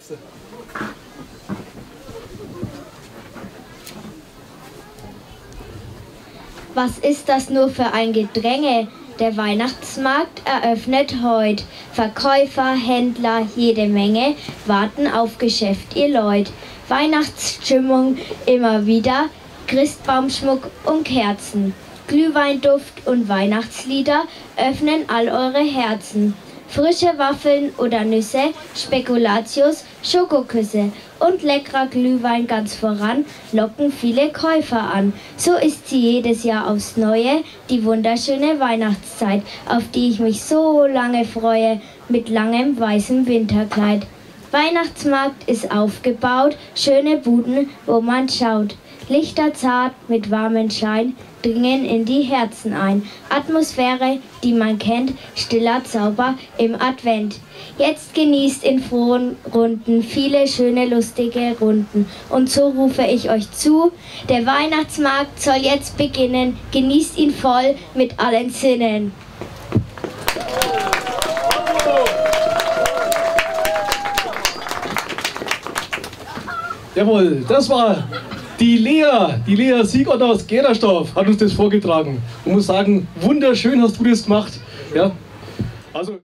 Katze. Was ist das nur für ein Gedränge? Der Weihnachtsmarkt eröffnet heut. Verkäufer, Händler, jede Menge warten auf Geschäft, ihr Leut. Weihnachtsstimmung immer wieder, Christbaumschmuck und Kerzen. Glühweinduft und Weihnachtslieder öffnen all eure Herzen. Frische Waffeln oder Nüsse, Spekulatius, Schokoküsse und leckerer Glühwein ganz voran locken viele Käufer an. So ist sie jedes Jahr aufs Neue, die wunderschöne Weihnachtszeit, auf die ich mich so lange freue, mit langem weißem Winterkleid. Weihnachtsmarkt ist aufgebaut, schöne Buden, wo man schaut. Lichter zart mit warmem Schein dringen in die Herzen ein. Atmosphäre, die man kennt, stiller Zauber im Advent. Jetzt genießt in frohen Runden viele schöne, lustige Runden. Und so rufe ich euch zu, der Weihnachtsmarkt soll jetzt beginnen. Genießt ihn voll mit allen Sinnen. Jawohl, das war die Lea Siegert aus Gedersdorf hat uns das vorgetragen. Ich muss sagen, wunderschön hast du das gemacht. Ja, also